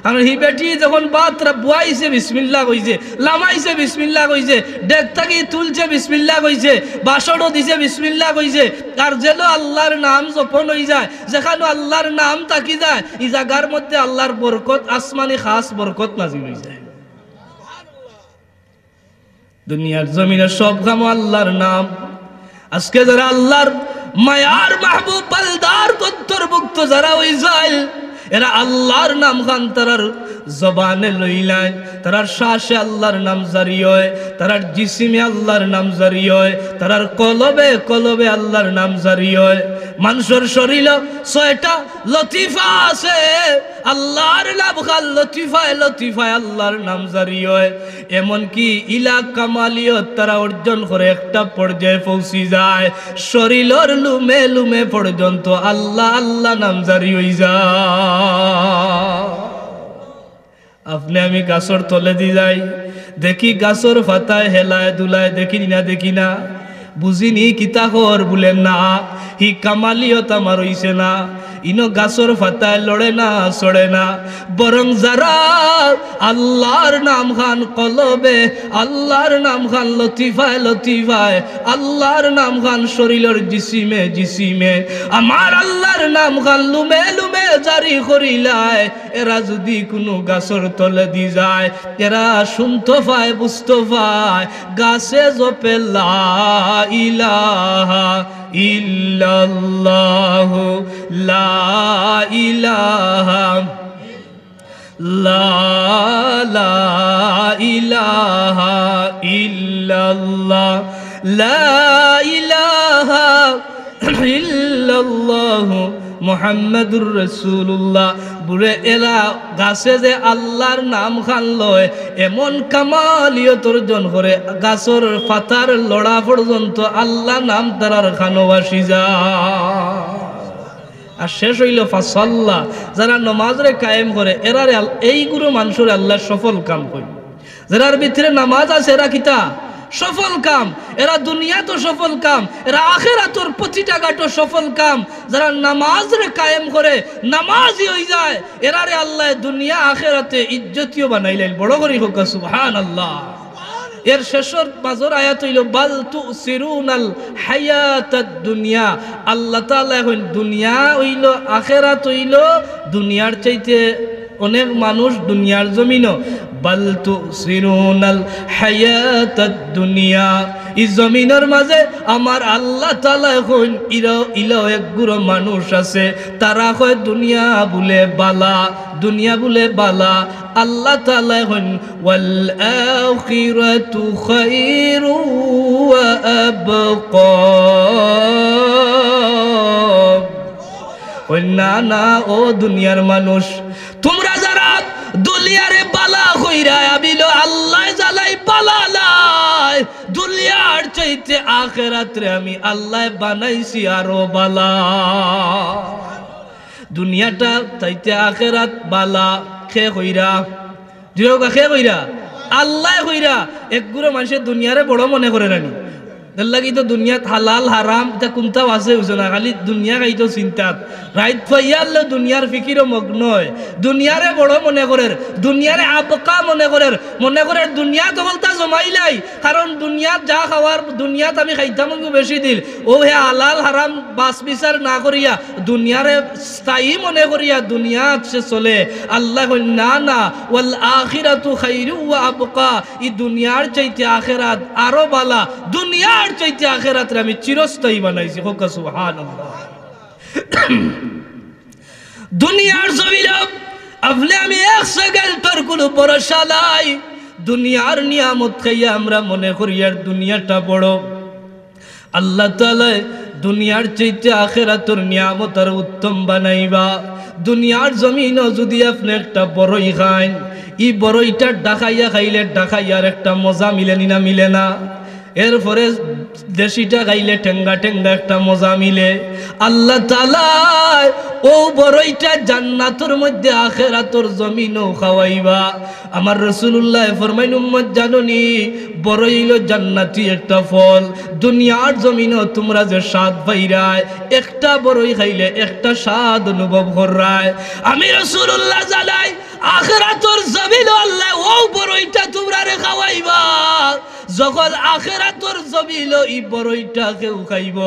আর হি বেটি যখন বাতরা বুয়াইছে বিসমিল্লাহ কইছে, লামাইছে বিসমিল্লাহ কইছে, ডেক থাকি তুলছে বিসমিল্লাহ কইছে, বাসনও দিছে বিসমিল্লাহ কইছে। আর যেন আল্লাহর নাম জপন হয়ে যায়, যেখানে আল্লাহর নাম থাকি যায়, এই জায়গার মধ্যে আল্লাহর বরকত, আসমানি খাস বরকত নাজিল হয়ে যায়। দুনিয়ার জমিনে সব কাম আল্লাহর নাম। আজকে যারা আল্লাহর মায়ার মাহবুব বালদার অন্তর্ভুক্ত যারা হয়ে যায়, এরা আল্লাহর নাম খান তারার জবানে লইলেন, তারার শ্বাসে আল্লাহর নাম জারি হয়, তারার জিসিমে আল্লাহর নাম জারি হয়, তারার কলবে কলবে আল্লাহর নাম জারি হয়। মানুষের শরীরে 6টা লতিফা আছে, আল্লাহর নাম খান লতিফায় লতিফায় আল্লাহর নাম জারি হয়। এমনকি ইলা কামালিয়ত তারা অর্জন করে একটা পর্যায়ে পৌঁছি যায়, শরীরের লুমে লুমে পর্যন্ত আল্লাহ আল্লাহ নাম জারি হয়ে যায়। আপনি আমি গাছর তলে দি যাই, দেখি গাছর পাতায় হেলায় দুলায়, দেখি না বুঝিনি কিতা খবর বলেন না, হি কামালিয়ত আমার হইছে না। ইনো গাছর পাতায় লড়ে না চড়ে না, বরং যারা আল্লাহর নাম খান কলবে, আল্লাহর নাম খান লতিফায় লতিফায়, আল্লাহর নাম খান শরীরের জিসিমে জিসিমে, আমার আল্লাহর নাম খান লুমে লুমে জারি করিলায়, এরা যদি কোনো গাছর তলে দি যায়, এরা শুনতে পায় বুঝতে পায় গাছে জপে লা ইলাহা ইল্লাল্লাহ লা ইলাহা লা ইলাহা ইল্লাল্লাহ লা ইলাহা ইল্লাল্লাহ মুহাম্মাদুর রাসূলুল্লাহ। বুড়ে এরা গাছে যে আল্লাহর নাম খান লয়, এমন কামালিয়ত অর্জন করে গাছর পাতার লড়া পর্যন্ত আল্লাহ নাম তারার খানবাসী যায়। আর শেষ হইল ফাসাল্লাহ, যারা নামাজরে কায়েম করে এরারে এইগুলো মানুষের আল্লাহ সফল কাম করে। যারার ভিতরে নামাজ আছে এরা কিতা সফল কাম, এরা দুনিয়া তো সফল কাম, এরা আখিরাতের প্রতিটা ঘাটও সফল কাম। যারা নামাজ রে কায়েম করে নামাজই হয়ে যায়, এরারে আল্লাহ দুনিয়া আখিরাতে ইজ্জতীয় বানাইলেন। বড় করে হোক সুবহানাল্লাহ। এর শেষর মাঝর আয়াত হইল বাল তুসিরুনাল হায়াতাদ দুনিয়া। আল্লাহ তাআলা এখন দুনিয়া হইল আখিরাত হইল দুনিয়ার চাইতে অনেক মানুষ দুনিয়ার জমিনও বাল তুসিরুনাল হায়াতাদ দুনিয়া, এই জমিনের মাঝে আমার আল্লাহ তাআলা এখন ইলো এক গুরু মানুষ আছে তারা কয় দুনিয়া বলে বালা দুনিয়া বলে বালা আল্লাহ তাআলা এখন ওয়াল আখিরাতু খায়রু ওয়া আবকা ওই না না ও দুনিয়ার মানুষ তোমরা যারা দুনিয়ারে বালা কইরা আবিলো আল্লাহ জ্বালাই বালা লাই দুনিয়ার চাইতে আখিরাতে আমি আল্লাহ বানাইছি আরো বালা দুনিয়াটা চাইতে আখিরাত বালা খে কইরা জিরোগা খে কইরা আল্লাহ কইরা একগুলো মানুষের দুনিয়ারে বড় মনে করে রানি লাগি তো দুনিয়াত হালাল হারাম এটা কোনটাও আছে বুঝো না খালি দুনিয়া খাই তো চিন্তাত রাইত ফাইয়ালে দুনিয়ার ফিকিরও মগ্ন হয় দুনিয়ারে বড় মনে করে দুনিয়ারে আবকা মনে করে দুনিয়া তো বলতা জমাইলাই কারণ দুনিয়াত যা খাওয়ার দুনিয়াত আমি খাইতাম বেশি দিল ও হে হালাল হারাম বাস বিচার না করিয়া দুনিয়ারে স্থায়ী মনে করিয়া দুনিয়াত সে চলে আল্লাহ না না ওয়াল আখিরাতু খায়রু ওয়া আবকা এই দুনিয়ার চাইতে আখিরাত আরো বালা দুনিয়ার চাইতে আখিরাতে আমি চিরস্থায়ী বানাইছি হোক সুবহানাল্লাহ দুনিয়ার জমিন আপনি আমি এক সেকেন্ড তোর কোনো ভরসা নাই দুনিয়ার নিয়ামত খাইয়া আমরা মনে করি আর দুনিয়াটা বড় আল্লাহ তাআলা দুনিয়ার চাইতে আখিরাতের নিয়ামত আর উত্তম বানাইবা দুনিয়ার জমিনও যদি আপনি একটা বড়ই খান এই বড়ইটা ডাকাইয়া খাইলে ডাকাইয়ার একটা মজা মিলে না মিলে না এরপরে দেশিটা খাইলে ঠেঙ্গা ঠেঙ্গা একটা মজা মিলে আল্লাহ তাআলা ও বড়ইটা জান্নাতের মধ্যে আখিরাতের জমিনও খাওয়াইবা আমার রাসূলুল্লাহ ফরমাইন উম্মত জানোনি বড়ই হলো জান্নাতি একটা ফল দুনিয়ার জমিনও তোমরা যে স্বাদ পাইরায় একটা বড়ই খাইলে একটা স্বাদ অনুভব করায় আমি রাসূলুল্লাহ জানাই আখিরাতের জমিন আল্লাহ ও বড়ইটা তোমরা রে খাওয়াইবা যখন আখিরাতের জমিন এই বড়ইটা কেউ খাইব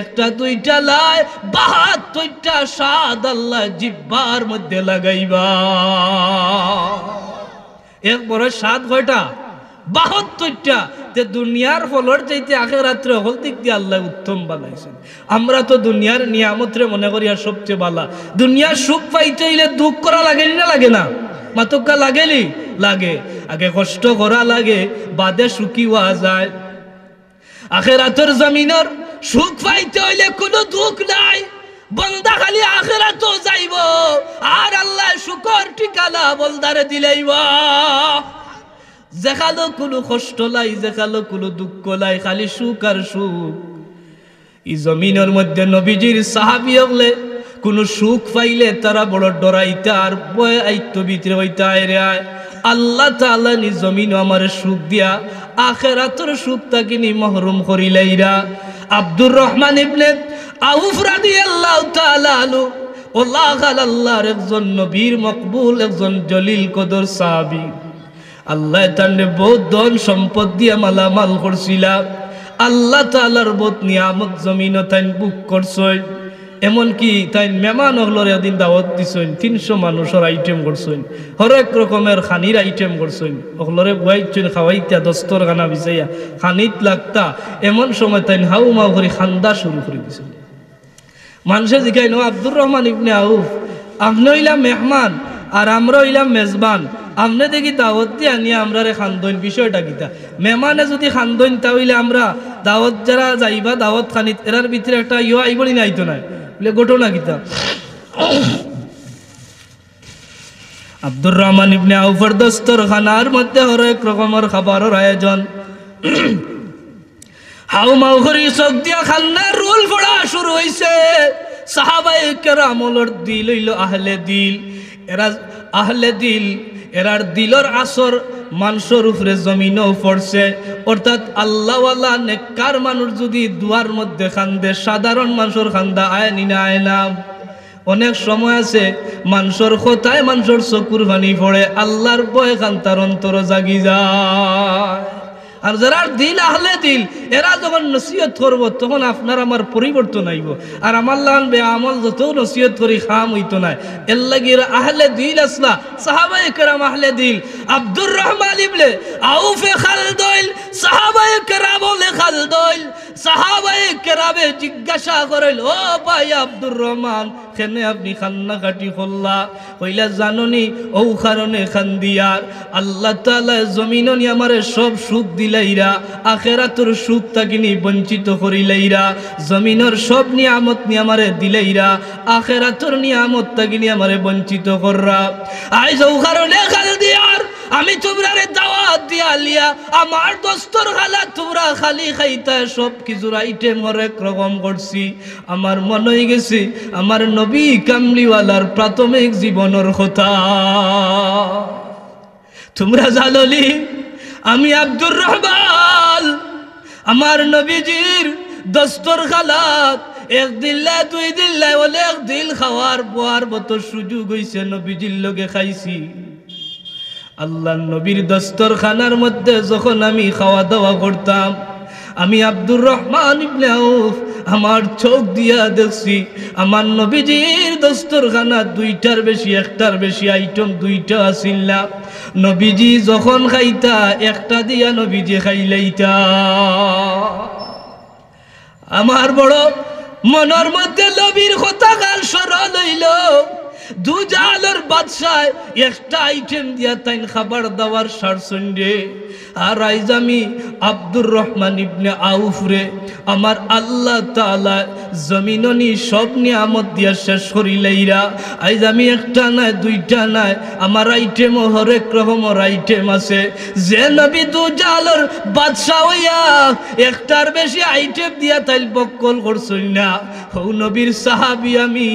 একটা দুইটা লাই ৭২টা স্বাদ আল্লাহ জিহ্বার মধ্যে লাগাইবা এক বড় স্বাদ কয়টা ৭২টা তে দুনিয়ার ফলর চাইতে আখিরাতের হল দিক দিয়ে আল্লাহ উত্তম বানাইছেন আমরা তো দুনিয়ার নিয়ামতরে মনে করি আর সবচেয়ে বালা দুনিয়ার সুখ পাইতে হইলে দুঃখ করা লাগে না লাগে না মাতকা লাগেলি লাগে আগে কষ্ট করা লাগে বাদে সুখী হওয়া যায় আখিরাতের জমিনের সুখ পাইতে হইলে কোনো দুঃখ নাই বন্দা খালি আখিরাতও যাইব আর আল্লাহ শুকর ঠিকানা বন্দারে দিলাইবা যেখালো কোনো কষ্ট নাই যেখালো কোনো দুঃখ নাই খালি সুখ আর সুখ এই জমিনের মধ্যে নবীজির সাহাবী হলে কোনো সুখ পাইলে তারা বড় ডরাইতে আর ভয় আইতো ভিতরে হইতে আয় আল্লাহ তাআলা নি জমিন আমার সুখ দিয়া আখিরাতের সুখ তাকিনি মাহরুম করিলাইরা আব্দুর রহমান ইবনে আউফ রাদিয়াল্লাহু তাআলা আনহু আল্লাহর একজন নবীর মকবুল একজন জলিল কদর সাহাবী আল্লাহ তাআলা বহুত ধন সম্পদ দিয়া মালামাল করছিলা আল্লাহ তাআলার বহুত নিয়ামত জমিনও তাই বুক করছই এমনকি তাই মেহমান হলরে এদিন দাওয়াত দিছেন 300 মানুষের আইটেম করছেন হরেক রকমের খানির আইটেম করছেন হলরে বুয়াইছেন খাওয়াইতা দস্তর খানা বিছাইয়া খানিত লাগতা এমন সময় তাই হাউ মাউ করে খান্দা শুরু করে দিছেন মানুষে জিজ্ঞাসা নো আব্দুর রহমান ইবনে আউফ আপনি হইলাম মেহমান আর আমরা হইলাম মেজবান আপনি দেখি দাওয়াত দিয়ে আনিয়া আমরা রে খান্দইন বিষয়টা কিতা মেহমানে যদি খান্দইন তাহলে আমরা দাওয়াত যারা যাইবা দাওয়াত খানিত এরার ভিতরে একটা ইয়া আইবনি না আইতো না বলে ঘটনা কিতা আব্দুর রহমান ইবনে আউফের দস্তরখানার মধ্যে হরেক রকমের খাবারের আয়োজন হাউ মাউ করে চোখ দিয়া খান্নার রোল পড়া শুরু হইছে সাহাবায়ে কেরামর দিল হইল আহলে দিল এরা আহলে দিল এরার দিলর আসর মানুষের উপরে জমিনও পড়ছে অর্থাৎ আল্লাহওয়ালা নেককার মানুষ যদি দুয়ার মধ্যে খান্দে সাধারণ মানুষের খান্দা আয়নি না আয়না অনেক সময় আছে মানুষের কথায় মানুষের চকুর পানি পড়ে আল্লাহর ভয়ে খান্তার অন্তর জাগি যায় আর যারা দিল আহলে দিল এরা যখন নসিহত করব তখন আপনার আমার পরিবর্তন আইব। আর আমার লান বেআমল যত নসিহত করি খাম হইতো না। এর লাগি আহলে দিল আসলা সাহাবায়ে কেরাম আহলে দিল। আব্দুর রহমান ইবনে আউফ খালদইল সাহাবায়ে কেরাম বলে খালদইল সাহাবায়ে কেরামে জিজ্ঞাসা করেন, ও ভাই আব্দুর রহমান কেনে আপনি খান্না কাটি করলা? কইলা জাননি ও কারণে খান দিয়ার আল্লাহ তাআলা জমিননি আমারে সব সুখ দিলাইরা, আখিরাতের সুখ তাকিনি বঞ্চিত করিলাইরা। জমিনের সব নিয়ামত নি আমারে দিলাইরা, আখিরাতের নিয়ামত তাকিনি আমারে বঞ্চিত কররা। আইজ ও কারণে খাল দিয়ার আমি তোমরারে দাওয়াত দিয়া লিয়া আমার দস্তর খালা তোমরা খালি খাইতা সব কিছুর আইটেম হরেক রকম করছি। আমার মনে হয়ে গেছে আমার নবী কামলিওয়ালার প্রাথমিক জীবনের কথা। তোমরা জানলি আমি আব্দুর রহমান আমার নবীজির দস্তর খালাত একদিন লা দুই দিন লাই বলে একদিন খাওয়ার বোয়ার মতো সুযোগ হইছে নবীজির লগে খাইছি। আল্লাহ নবীর দস্তরখানার মধ্যে যখন আমি খাওয়া দাওয়া করতাম আমি আব্দুর রহমান ইবনে আউফ আমার চোখ দিয়া দেখছি আমার নবীজির দস্তরখানা দুইটার বেশি একটার বেশি আইটেম দুইটা আসিল না। নবীজি যখন খাইতা একটা দিয়া নবীজি খাইলাইতা। আমার বড় মনের মধ্যে নবীর কথা গাল সরল হইল। দু জাহালের বাদশাহ একটা আইটেম দিয়া তাইন খাবার দাবার সারসন্ডে। আর আইজ আমি আব্দুর রহমান ইবনে আউফ রে আমার আল্লাহ তাআলা জমিননি সব নিয়ামত দিয়া শেষ করিলাইরা। আইজ আমি একটা নাই দুইটা নাই আমার আইটেম হরেক রকমের আইটেম আছে। যে নবী দু জাহালের বাদশাহ হইয়া একটার বেশি আইটেম দিয়া তাইল বক্কল করছই না, ও নবীর সাহাবী আমি।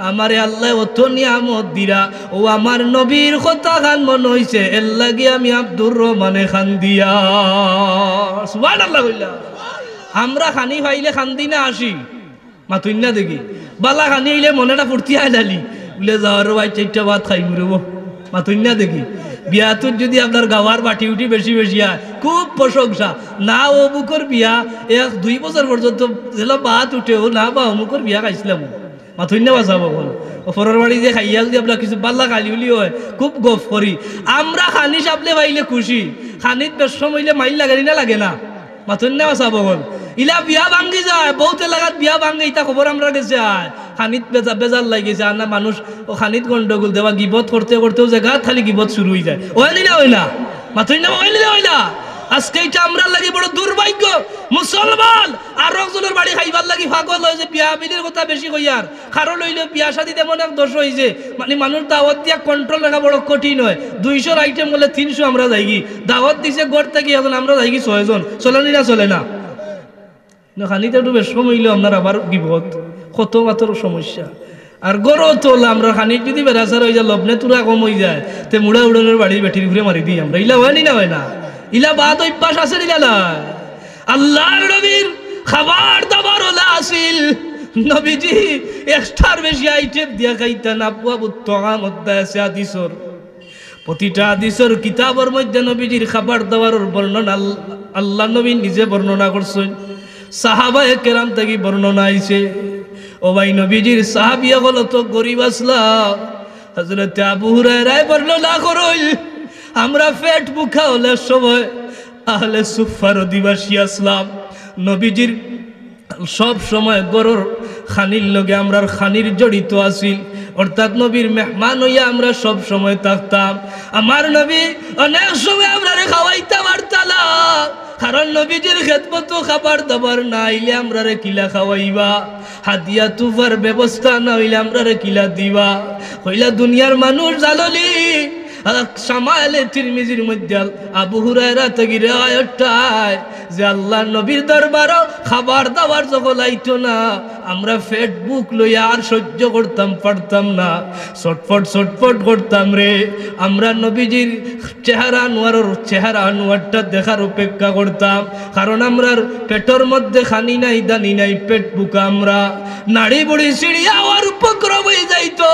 আমারে আল্লাহ অত নিয়ামত দিরা ও আমার নবীর কথা গান মনে হইছে এর লাগি আমি আব্দুর রহমানে খান দিয়া। সুবহানাল্লাহ কইলা। আমরা খানি পাইলে খান দি না আসি মাতুই না দেখি বালা খানি হইলে মনেটা ফুর্তি আইলালি বলে যাওয়ার ভাই চারটা ভাত খাই মুরব মাতুই না দেখি। বিয়াতুর যদি আপনার গাওয়ার বাটি উঠি বেশি বেশি হয় খুব প্রশংসা না। ও মুখর বিয়া 1-2 বছর পর্যন্ত ভাত উঠেও না বা অমুকর বিয়া খাইছিলাম মাথুই না বাঁচা বল ওপরের বাড়ি যে খাইয়া যদি আপনার কিছু পাল্লা খালি উলি হয় খুব গফ করি। আমরা খানি সাপলে পাইলে খুশি, খানিত বেশম হইলে মাইল লাগারি না লাগে না মাথুই না বাঁচা বল। ইলা বিয়া ভাঙ্গি যায় বহুত এলাকাত বিয়া ভাঙ্গে ইটা খবর আমরা গেছে আয় খানিত বেজার লাগিয়েছে। আর না মানুষ ও খানিত গন্ডগোল দেওয়া গিবত করতে করতেও জায়গা খালি গিবত শুরু হয়ে যায়। ওই না ওই না মাথুই না ওই না। আজকে এটা আমরা লাগি বড় দুর্ভাগ্য মুসলমান আর একজনের বাড়ি খাইবার লাগি পাগল হয় যে বিয়া বিলির কথা বেশি কইয়ার কারণ হইলে বিয়া শাদি তেমন এক দোষ হয়েছে মানে মানুষ দাওয়াত দিয়া কন্ট্রোল রাখা বড় কঠিন হয়। 200 আইটেম বলে 300 আমরা যাইগি দাওয়াত দিছে গড় থেকে এখন আমরা যাইগি 6 জন চলেনি না চলে না খানিতে একটু বেশ সময় হইলেও আপনার আবার বিপদ কত মাত্র সমস্যা। আর গরো তোল আমরা খানিক যদি বেড়াচার হয়ে যায় লবনে তুরা কম হয়ে যায় তে মুড়া উড়ানোর বাড়ির বেটির ঘুরে মারি দিই আমরা। ইলা হয় না হয় না ইলা বাদ অভ্যাস আছে দিলা আল্লাহর নবীর খাবার দাবার ওলা আসিল। নবীজি একটার বেশি আইটেম দিয়া খাইতেন। আবওয়াবুত তাআম অধ্যায় আছে হাদিসের প্রতিটা হাদিসের কিতাবের মধ্যে নবীজির খাবার দাবারের বর্ণনা আল্লাহ নবী নিজে বর্ণনা করছেন, সাহাবায়ে কেরাম থেকে বর্ণনা আইছে। ও ভাই নবীজির সাহাবিয়া হলো তো গরিব আসলা। হযরত আবু হুরায়রা বর্ণনা করেন আমরা পেট বুকা হলে সময় আহলে সুফার অধিবাসী আসলাম। নবীজির সব সময় গরুর খানির লগে আমরা খানির জড়িত আছিল, অর্থাৎ নবীর মেহমান হইয়া আমরা সব সময় থাকতাম। আমার নবী অনেক সময় আমরা খাওয়াইতে পারতালা, কারণ নবীজির খেদমত খাবার দাবার না হইলে আমরা কিলা খাওয়াইবা, হাদিয়া তুফার ব্যবস্থা না হইলে আমরা কিলা দিবা। হইলা দুনিয়ার মানুষ জানলি শামাইলে তিরমিজির মধ্যে আবু হুরায়রা থেকে রিওয়ায়াতটায় যে আল্লাহর নবীর দরবারও খাবার দাবার যখন আইতো না আমরা পেট বুক লইয়া আর সহ্য করতাম পারতাম না, ছটফট করতাম রে। আমরা নবীজির চেহারা আনোয়ারটা দেখার অপেক্ষা করতাম, কারণ আমরার পেটের মধ্যে খানি নাই দানি নাই পেট বুকা। আমরা নাড়ি বুড়ি সিঁড়ি আওয়ার উপক্রম হয়ে যাইতো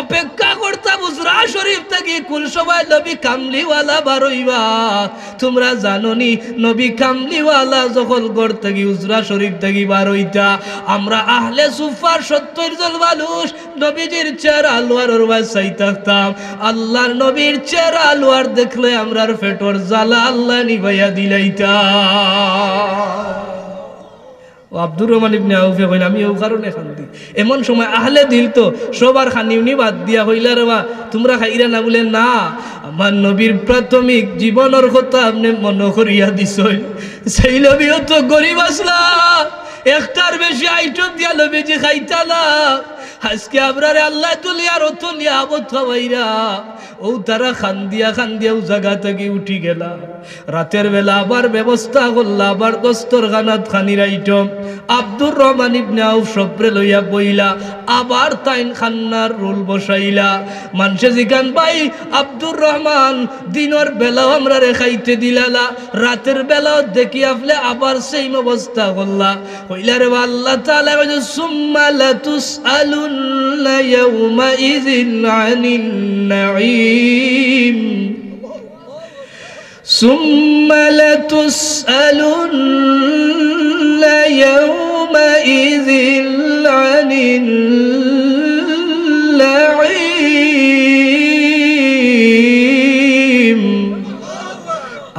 অপেক্ষা করতাম উজরা শরীফ থেকে কোন সময় নবী কামলিওয়ালা বারইবা তোমরা জানোনি নবী কামলিওয়ালা যখন গড় থেকে উজরা শরীফ থেকে বারইতা আমরা আহলে সুফার 70 জন মানুষ নবীজির চেহারা আলোয়ারের বাসাই থাকতাম আল্লাহর নবীর চেহারা আলোয়ার দেখলে আমরার পেটর জ্বালা আল্লাহ নিভাইয়া দিলাইতা আব্দুর রহমান ইবনে আউফে কইল আমি ও কারণে খান্দি এমন সময় আহলে দিল তো সবার খানিউনি বাদ দিয়া হইলা রে বা তোমরা খাইরা না বলে না আমার নবীর প্রাথমিক জীবনের কথা আপনি মনে করিয়া দিছই সেই নবীও তো গরিব আসলা একটার বেশি আইটেম দিয়া নবীজি খাইতা না আজকে আপনারে আল্লাহ তুলিয়ার অত নিয়ামত হওয়াইরা ও তারা খান্দিয়া ও জায়গা থেকে উঠি গেলা রাতের বেলা আবার ব্যবস্থা করলা আবার দস্তরখানাত খানির আইটেম আব্দুর রহমান ইবনে আউফ সবরে লইয়া বইলা আবার তাইন খান্নার রোল বসাইলা মানুষে জিগান ভাই আব্দুর রহমান দিনের বেলাও আমরা খাইতে দিলালা রাতের বেলাও দেখি আপনি আবার সেই অবস্থা করলা হইলা রে আল্লাহ তাআলা কইছে সুম্মা লাতুসআলুন্না ইয়াউমাইযিন আনিন নাঈম সুম্মা লাতুসআলুন্না ইয়াউমাইযিন আনিন নাঈম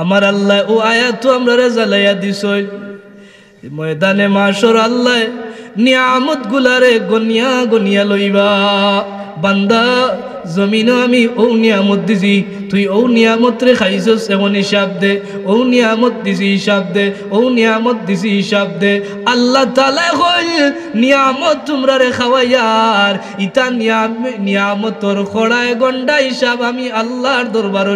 আমার আল্লাহ ও আয়াত আমরা জ্বালাইয়া দিছই ময়দানে মাশর আল্লাহ নিয়ামত গুলারে গনিয়া গনিয়া লইবা বান্দা জমিন আমি ও নিয়ামত দিছি তুই ও নিয়ামত রে খাইছস এমন হিসাব দে ও নিয়ামত দিছি হিসাব দে ও নিয়ামত দিছি হিসাব দে আল্লাহ তাআলা কইল নিয়ামত তোমরা রে খাওয়াইয়ার ইতা নিয়ামতর খড়ায় গন্ডা হিসাব আমি আল্লাহর দরবারে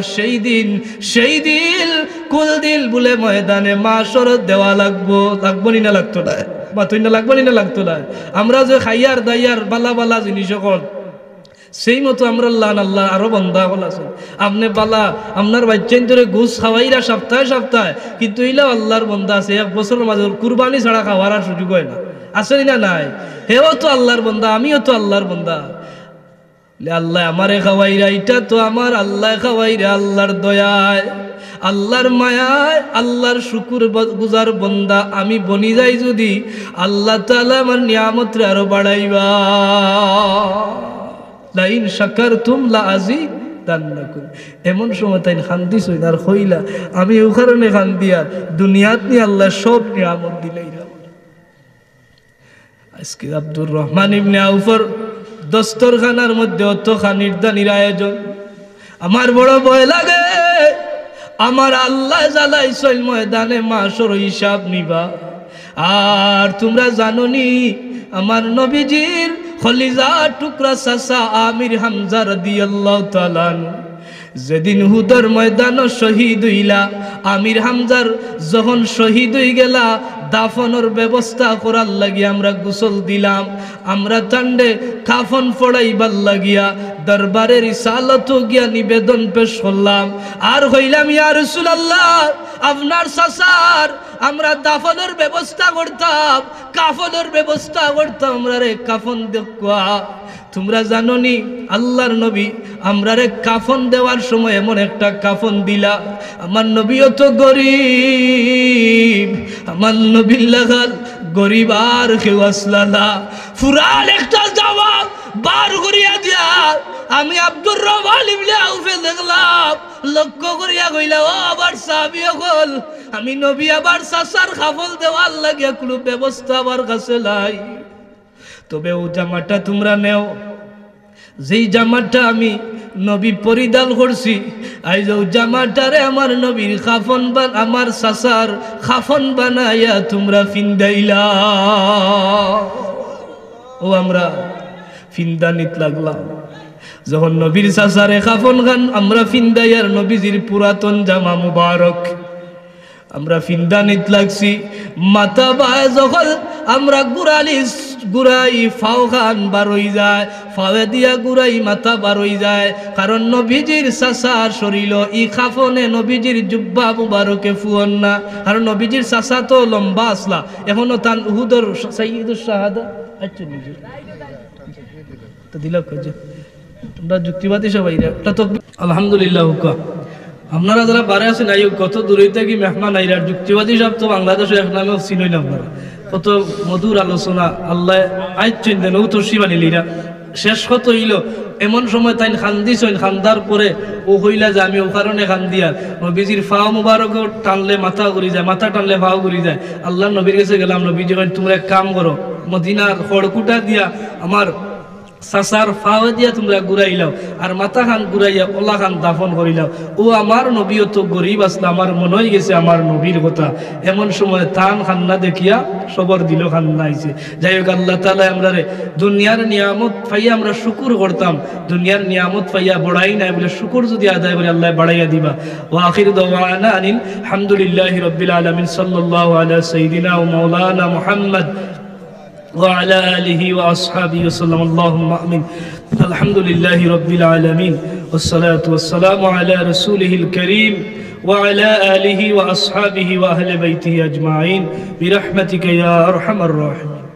সেই দিন কুল দিল বলে ময়দানে মাশর দেওয়া লাগবো নি না লাগতো না বা তুই না লাগবো নি না লাগতো না আমরা যে খাইয়ার দাইয়ার বালা বালা জিনিস সকল সেই মতো আমরা আল্লাহ আরো বন্ধা হল আছেন আপনি বালা আপনার বাচ্চাইন ধরে ঘুষ খাওয়াইরা সপ্তাহে কিন্তু এইলাও আল্লাহর বন্ধা আছে 1 বছরের মাঝে কুরবানি ছাড়া খাওয়ার আর সুযোগ হয় না আসেনি না নাই হেও তো আল্লাহর বন্ধা আমিও তো আল্লাহর বন্ধা আল্লাহ আমারে খাওয়াইরা এটা তো আমার আল্লাহ খাওয়াইরা আল্লাহর দয়ায় আল্লাহর মায়ায় আল্লাহর শুকুর গুজার বন্দা আমি বনি যাই যদি আল্লাহ তাআলা আমার নিয়ামত আরো বাড়াইবা লাইন শাকারতুম লাআযীদান্নাকুম এমন সময় তাই খান্দি সইনার হইলা আমি ও কারণে খান্দি আর দুনিয়াত নি আল্লাহ সব নিয়ামত দিলাইরা আজকে আব্দুর রহমান ইবনে আউফর দস্তরখানার মধ্যে অত খানির দানির আয়োজন আমার বড় ভয় লাগে আমার আল্লাহ জ্বালাইছিল ময়দানে মাশর হিসাব নিবা আর তোমরা জানোনি আমার নবীজির খলিজা টুকরা চাচা আমির হামজা রাদিয়াল্লাহু তাআলা যেদিন হুদর ময়দান শহীদ হইলা আমির হামজার যখন শহীদ হয়ে গেলা দাফনের ব্যবস্থা করার লাগি আমরা গোসল দিলাম আমরা তান্ডে কাফন পড়াইবার লাগিয়া দরবারে রিসালত গিয়া নিবেদন পেশ করলাম আর হইলাম ইয়া রাসূলুল্লাহ আপনার চাচার আমরা দাফনের ব্যবস্থা করতাম কাফনের ব্যবস্থা করতাম আমরা রে কাফন দেখা তোমরা জানোনি আল্লাহর নবী আমরা রে কাফন দেওয়ার সময় এমন একটা কাফন দিলা আমার নবীও তো গরিব আমার নবীর লাগাল গরিব আর কেউ আসলা না ফুরাল একটা জবাব বার করিয়া দিয়া আমি আব্দুর রহমান ইবনে আউফে দেখলাম লক্ষ্য করিয়া কইলা ও আবার সাহাবী হল আমি নবী আবার চাচার কাফন দেওয়ার লাগিয়া কোনো ব্যবস্থা আমার কাছে নাই তবে ও জামাটা তোমরা নেও যেই জামাটা আমি নবী পরিধান করছি আইজ ও জামাটারে আমার নবীর কাফন আমার চাচার কাফন বানাইয়া তোমরা ফিন্দাইলা ও আমরা ফিন্দানিত লাগলাম যখন নবীর চাচারে কাফন গান আমরা ফিন্দাইয়ার নবীজির পুরাতন জামা মুবারক আমরা ফিন্দানিত লাগছি মাথা বায় যখন আমরা গুড়াই ফাও খান বার হয়ে যায় ফাওয়ে দিয়া গুড়াই মাথা বার হয়ে যায় কারণ নবীজির চাচার শরীর ই কাফনে নবীজির জুব্বা মুবারকে ফুয়ন না কারণ নবীজির চাচা তো লম্বা আসলা এখনো তান উহুদর সাইয়্যিদুশ শাহাদা আচ্ছা তো দিলা কইছে তোমরা যুক্তিবাদী সবাই এটা তো আলহামদুলিল্লাহ হুকা আপনারা যারা বারে আছেন আইও কত দূরে থেকে মেহমান আইরা যুক্তিবাদী সব তো বাংলাদেশে এক নামেও চিনই না আপনারা কত মধুর আলোচনা আল্লাহ আইছেন দেন ও তো শিবানিলিরা শেষ কত হইল এমন সময় তাই খান্দিছেন খান্দার পরে ও হইলা যে আমি ও কারণে খান্দিয়ার নবীজির ফাও মুবারক টানলে মাথা ঘুরি যায় মাথা টানলে ফাও ঘুরি যায় আল্লাহ নবীর কাছে গেলাম নবীজি কইন তোমরা এক কাম করো মদিনার খড়কুটা দিয়া আমার সাসার ফাওয়া দিয়া তোমরা ঘুরাইলাও আর মাথা খান ঘুরাইয়া ওলা খান দাফন করিলাও ও আমার নবীও তো গরিব আসলে আমার মনে হয়ে গেছে আমার নবীর কথা এমন সময় তান খান্না দেখিয়া সবর দিল খান্না আইছে যাই হোক আল্লাহ তাআলা আমরা দুনিয়ার নিয়ামত পাইয়া আমরা শুকর করতাম দুনিয়ার নিয়ামত পাইয়া বড়াই নাই বলে শুকর যদি আদায় করে আল্লাহ বাড়াইয়া দিবা ওয়া আখির দাওয়ানা আনিল হামদুলিল্লাহি রাব্বিল আলামিন সাল্লাল্লাহু আলা সাইয়্যিদিনা ওয়া মাওলানা মুহাম্মদ وعلى آله وأصحابه وسلم اللهم آمين الحمد لله رب العالمين والصلاة والسلام على رسوله الكريم وعلى آله وأصحابه وأهل بيته أجمعين برحمتك يا أرحم الراحمين